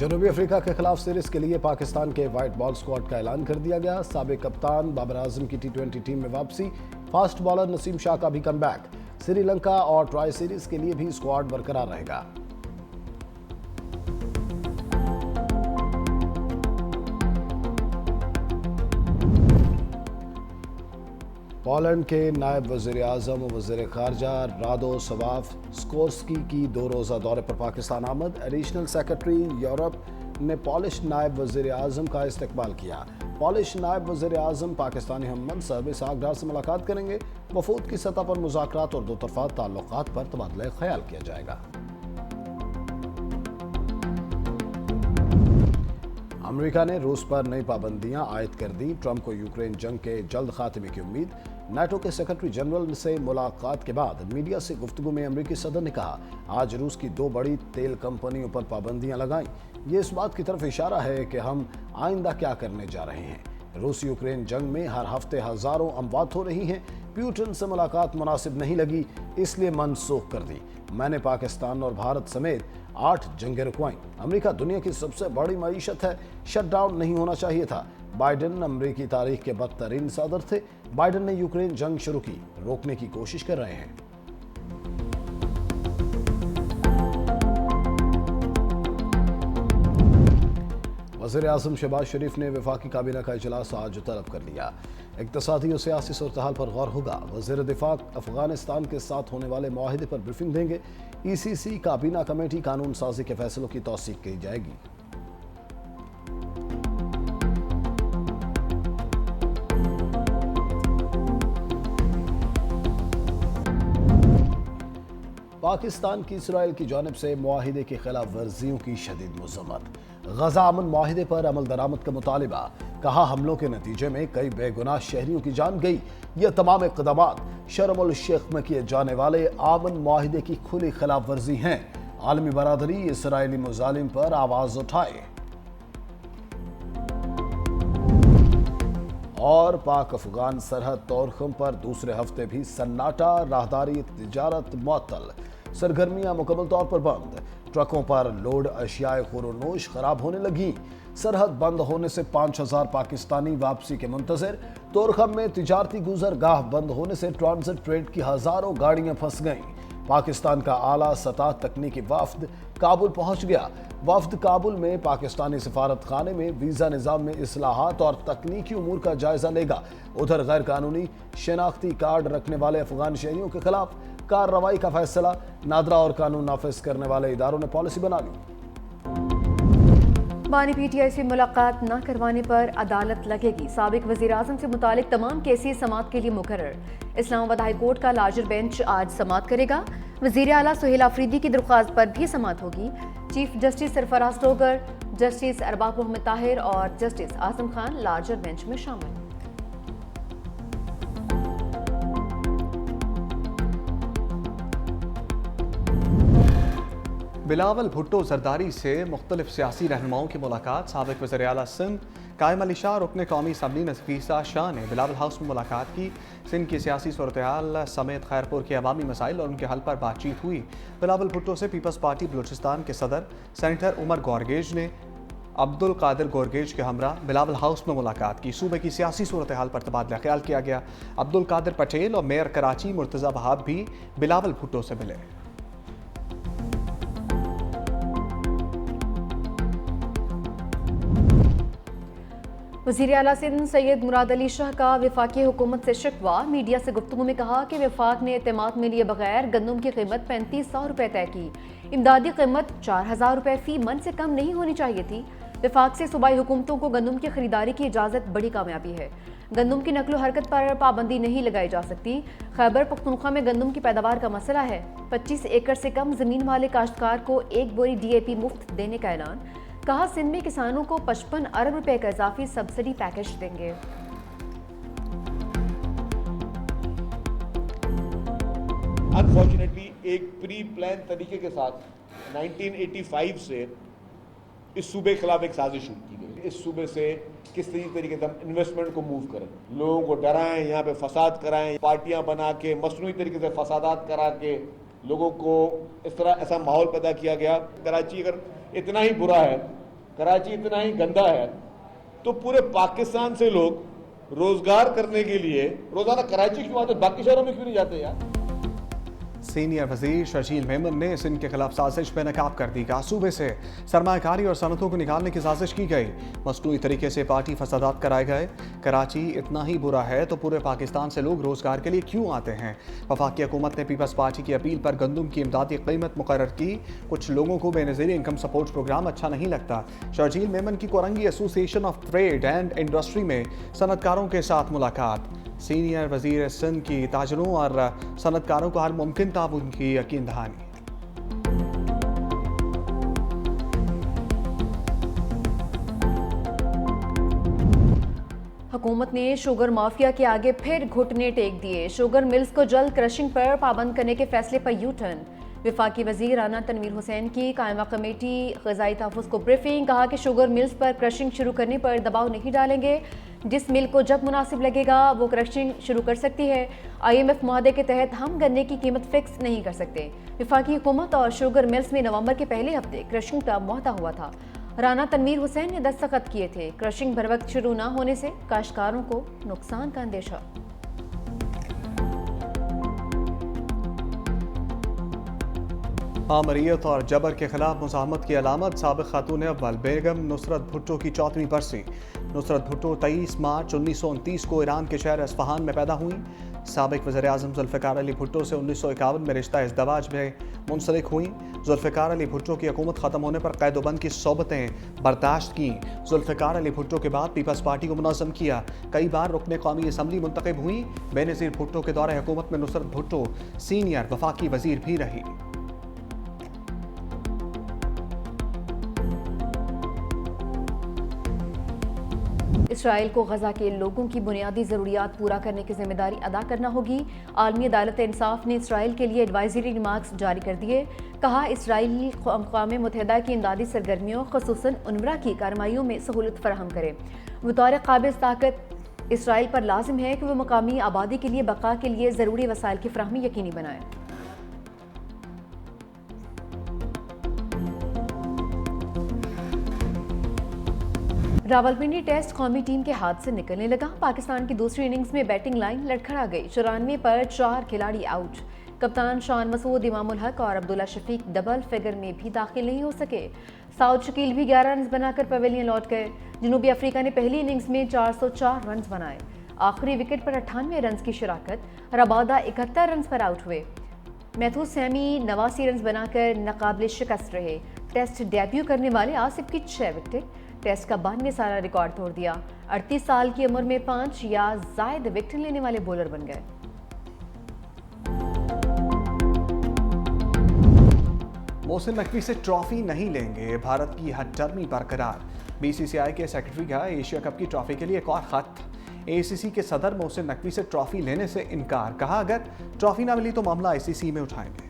जनूबी अफ्रीका के खिलाफ सीरीज के लिए पाकिस्तान के व्हाइट बॉल स्क्वाड का ऐलान कर दिया गया। साबिक कप्तान बाबर आजम की टी20 टीम में वापसी, फास्ट बॉलर नसीम शाह का भी कमबैक। श्रीलंका और ट्राई सीरीज के लिए भी स्क्वाड बरकरार रहेगा। पोलैंड के नायब वज़ीर-ए-आज़म और वज़ीर-ए-ख़ारजा रादोस्लाव सिकोर्स्की की 2 रोज़ा दौरे पर पाकिस्तान आमद। एडिशनल सेक्रेटरी यूरोप ने पॉलिश नायब वज़ीर-ए-आज़म का इस्तकबाल किया। पॉलिश नायब वज़ीर-ए-आज़म पाकिस्तानी हम मनसब इसहाक डार से मुलाकात करेंगे। वफूद की सतह पर मुज़ाकरात और दोतरफ़ा ताल्लुकात पर तबादला ख्याल किया जाएगा। अमेरिका ने रूस पर नई पाबंदियां आयद कर दी। ट्रंप को यूक्रेन जंग के जल्द खात्मे की उम्मीद। नाटो के सेक्रेटरी जनरल से मुलाकात के बाद मीडिया से गुफ्तगू में अमेरिकी सदर ने कहा, आज रूस की 2 बड़ी तेल कंपनियों पर पाबंदियां लगाईं। ये इस बात की तरफ इशारा है कि हम आइंदा क्या करने जा रहे हैं। रूस यूक्रेन जंग में हर हफ्ते हजारों अमवात हो रही हैं। प्यूटिन से मुलाकात मुनासिब नहीं लगी, इसलिए मनसूख कर दी। मैंने पाकिस्तान और भारत समेत 8 जंगें रुकवाईं। अमेरिका दुनिया की सबसे बड़ी मईशत है, शटडाउन नहीं होना चाहिए था। बाइडेन अमेरिकी तारीख के बदतरीन सदर थे। बाइडेन ने यूक्रेन जंग शुरू की, रोकने की कोशिश कर रहे हैं। वज़ीर-ए-आज़म शहबाज शरीफ ने वफाकी काबीना का इजलास आज तलब कर लिया। इक़्तिसादी और सियासी सूरत-ए-हाल पर गौर होगा। वज़ीर दिफा अफगानिस्तान के साथ होने वाले मुआहिदे पर ब्रीफिंग देंगे। ECC काबीना कमेटी कानून साजी के फैसलों की तौसीक की जाएगी। पाकिस्तान की इसराइल की जानिब से मुआहिदे की खिलाफ वर्जियों की शदीद मज़म्मत। गजा अमन मुआहिदे पर अमल दरामद का मुतालिबा। कहा, हमलों के नतीजे में कई बेगुनाह शहरियों की जान गई। यह तमाम इक़दामात शर्म उल शेख में किए जाने वाले अमन मुआहिदे की खुली खिलाफ वर्जी हैं। आलमी बरादरी इसराइली मुजालिम पर आवाज उठाए। और पाक अफगान सरहद तोरखम पर दूसरे हफ्ते भी सन्नाटा, राहदारी तिजारत मुअत्तल, सरगर्मियां मुकम्मल तौर पर बंद। ट्रकों पर लोड अशियाए खुरोनोश खराब होने लगी। सरहद बंद होने से 5000 पाकिस्तानी वापसी के मुंतजर। तोरखम में तिजारती गुजरगाह बंद होने से ट्रांजिट ट्रेड की हजारों गाड़ियां फंस गईं। पाकिस्तान का आला सतह तकनीकी वफ्द काबुल पहुंच गया। वफ्द काबुल में पाकिस्तानी सिफारत खाने में वीज़ा निज़ाम में इस्लाहात और तकनीकी उमूर का जायजा लेगा। उधर गैर कानूनी शनाख्ती कार्ड रखने वाले अफगान शहरियों के खिलाफ कार्रवाई का फैसला। नादरा और कानून नाफिज करने वाले इदारों ने पॉलिसी बना ली। बानी PTI से मुलाकात न करवाने पर अदालत लगेगी। साबिक वज़ीर-ए-आज़म से मुतालिक तमाम केसेस समाअत के लिए मुकर्रर। इस्लामाबाद हाई कोर्ट का लार्जर बेंच आज समाअत करेगा। वज़ीर आला सुहेल आफरीदी की दरख्वास्त पर भी समाअत होगी। Chief justice Sarfaraz Dogar, justice Arbab Mohammad Tahir और justice Azam Khan larger bench में शामिल। बिलावल भुट्टो जरदारी से मुख्तलिफ सियासी रहनुमाओं की मुलाकात। साबिक वज़ीर आला सिंध कायम अली शाह, रुकन कौमी असम्बली नफीसा शाह ने बिलावल हाउस में मुलाकात की। सिंध की सियासी सूरत-ए-हाल समेत खैरपुर के अवामी मसाइल और उनके हल पर बातचीत हुई। बिलावल भुट्टो से पीपल्स पार्टी बलूचिस्तान के सदर सेनेटर उमर गौरगेज ने अब्दुल कादिर गौरगेज के हमरा बिलावल हाउस में मुलाकात की। सूबे की सियासी सूरत-ए-हाल पर तबादला ख्याल किया गया। अब्दुल कादिर पटेल और मेयर कराची मुर्तज़ा वहाब भी बिलावल भुट्टो से मिले। वज़ीर आला सिंध सैयद मुराद अली शाह का वफाकी हुकूमत से शिकवा। मीडिया से गुफ्तगू में कहा कि वफाक ने एतमाद में लिए बगैर गंदम की कीमत 3500 रुपये तय की। इमदादी कीमत 4000 रुपये फी मन से कम नहीं होनी चाहिए थी। वफाक से सूबाई हुकूमतों को गंदम की खरीदारी की इजाज़त बड़ी कामयाबी है। गंदम की नकलो हरकत पर पाबंदी नहीं लगाई जा सकती। खैबर पख्तूनख्वा में गंदम की पैदावार का मसला है। 25 एकड़ से कम जमीन वाले काश्तकार को 1 बोरी DAP मुफ्त देने का ऐलान। कहा, सिंध में किसानों को 55 अरब रुपए का इजाफी सब्सिडी पैकेज देंगे। अनफॉर्चुनेटली एक प्री प्लान तरीके के साथ 1985 से इस सूबे के खिलाफ एक साजिश शुरू की गई। इस सूबे से किस तरीके से हम इन्वेस्टमेंट को मूव करें, लोगों को डराएं, यहाँ पे फसाद कराएं, पार्टियां बना के मसनूई तरीके से फसादात करा के लोगों को इस तरह ऐसा माहौल पैदा किया गया। कराची अगर इतना ही बुरा है कराची इतना ही गंदा है तो पूरे पाकिस्तान से लोग रोजगार करने के लिए रोजाना कराची क्यों आते, बाकी शहरों में क्यों नहीं जाते यार। सीनियर वजीर शर्जील मेमन ने सिंध के खिलाफ साजिश बेनकाब कर दी। कहा सूबे से सरमाकारी और सनतों को निकालने की साजिश की गई, मसनूई तरीके से पार्टी फसादात कराए गए। कराची इतना ही बुरा है तो पूरे पाकिस्तान से लोग रोजगार के लिए क्यों आते हैं। वफाकी हुकूमत ने पीपल्स पार्टी की अपील पर गंदम की इमदादी कीमत मुकर्रर की। कुछ लोगों को बेनज़ीर इनकम सपोर्ट प्रोग्राम अच्छा नहीं लगता। शर्जील मेमन की Korangi association of trade and industry में सनतकारों के साथ मुलाकात। सीनियर वजीर सिंध की ताजरों और सनतकारों को हर मुमकिन ताउन की यकीन दहानी। हुकूमत ने शुगर माफिया के आगे फिर घुटने टेक दिए। शुगर मिल्स को जल्द क्रशिंग पर पाबंद करने के फैसले पर यू टर्न। वफाकी वजीर राना तनवीर हुसैन की कायमा कमेटी ग़िज़ाई तहफ़्फ़ुज़ को ब्रीफिंग। कहा कि शुगर मिल्स पर क्रशिंग शुरू करने पर दबाव नहीं डालेंगे, जिस मिल को जब मुनासिब लगेगा वो क्रशिंग शुरू कर सकती है। IMF मुआहदे के तहत हम गन्ने की कीमत फिक्स नहीं कर सकते। वफाकी हुकूमत और शुगर मिल्स में नवंबर के पहले हफ्ते क्रशिंग का मुआहदा हुआ था। राना तनवीर हुसैन ने दस्तखत किए थे। क्रशिंग बर वक्त शुरू न होने से काश्तकारों को नुकसान का अंदेशा। आमरीत और जबर के खिलाफ मुज़ाहमत की अलामत। साबिक़ खातून अव्वल बेगम नुसरत भुट्टो की 4वीं बरसी। नुसरत भुट्टो 23 मार्च 1929 को ईरान के शहर अस्फहान में पैदा हुई। साबिक़ वज़ीर-ए-आज़म ज़ुल्फ़िकार अली भुट्टो से 1951 में रिश्ता इज़दवाज में मुंसलिक हुई। ज़ुल्फ़िकार अली भुट्टो की हुकूमत ख़त्म होने पर क़ैद-ओ-बंद की सोबतें बर्दाश्त की। ज़ुल्फ़िकार अली भुट्टो के बाद पीपल्स पार्टी को मुनज़्ज़म किया। कई बार रुकने कौमी असम्बली मुंतखब हुई। बेनज़ीर भुट्टो के दौरे हुकूमत में नुसरत भुट्टो सीनियर वफाकी वज़ीर भी रही। इसराइल को गजा के लोगों की बुनियादी ज़रूरियात पूरा करने की जिम्मेदारी अदा करना होगी। आलमी अदालत इंसाफ ने इसराइल के लिए एडवाइजरी रिमार्क्स जारी कर दिए। कहा इसराइल अक़वाम मुत्तहिदा की इमदादी सरगर्मियों ख़ुसूसन उन्वरा की कार्रवाइयों में सहूलत फराहम करे। बतौर काबिज़ ताकत इसराइल पर लाजिम है कि वह मकामी आबादी के लिए बका के लिए ज़रूरी वसाइल की फराहमी यकीनी बनाए। रावलपिंडी टेस्ट कौमी टीम के हाथ से निकलने लगा। पाकिस्तान की दूसरी इनिंग्स में बैटिंग लाइन लड़खड़ा गई। 94 पर 4 खिलाड़ी आउट। कप्तान शान मसूद, इमामुल हक और अब्दुल्ला शफीक डबल फिगर में भी दाखिल नहीं हो सके। साउथ शकील भी 11 रन बनाकर पवेलियन लौट गए। जनूबी अफ्रीका ने पहली इनिंग्स में 404 रन बनाए। आखिरी विकेट पर 98 रन की शिराकत। रबादा 71 रन पर आउट हुए। मैथ्यू सैमी 89 रन बनाकर नाकाबिल शिकस्त रहे। टेस्ट डेब्यू करने वाले आसिफ की 6 विकेट। टेस्ट का बन ने सारा रिकॉर्ड तोड़ दिया। 38 साल की उम्र में 5 या ज़ायद विकेट लेने वाले बॉलर बन गए। मोहसिन नकवी से ट्रॉफी नहीं लेंगे, भारत की हथर्मी बरकरार। BCCI के सेक्रेटरी का एशिया कप की ट्रॉफी के लिए एक और खत। ACC के सदर मोहसिन नकवी से ट्रॉफी लेने से इनकार। कहा अगर ट्रॉफी ना मिली तो मामला ICC में उठाएंगे।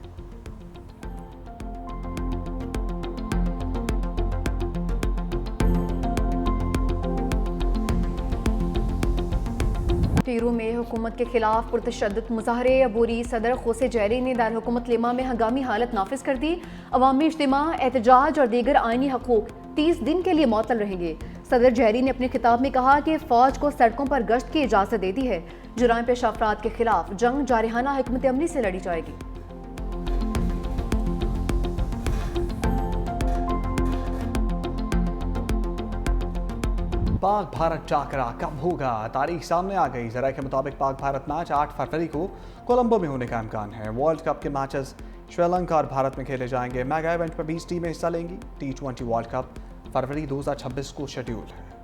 टीरू में हुकूमत के खिलाफ पुरतशद्दुद मुजाहरे। अबूरी सदर खोसे जैरी ने दारुल लेमा में हंगामी हालत नाफिज कर दी। अवामी इज्तिमा, एहतजाज और दीगर आइनी हकूक 30 दिन के लिए मअतल रहेंगे। सदर जैरी ने अपने खिताब में कहा कि फ़ौज को सड़कों पर गश्त की इजाज़त दे दी है। जुराइम पेशा अफराद के खिलाफ जंग जारहाना हिकमत अमली से लड़ी जाएगी। पाक भारत टाकरा कब होगा, तारीख सामने आ गई। जरा के मुताबिक पाक भारत मैच 8 फरवरी को कोलंबो में होने का इम्कान है। वर्ल्ड कप के मैचेस श्रीलंका और भारत में खेले जाएंगे। मेगा इवेंट पर 20 टीमें हिस्सा लेंगी। T20 वर्ल्ड कप फरवरी 2026 को शेड्यूल है।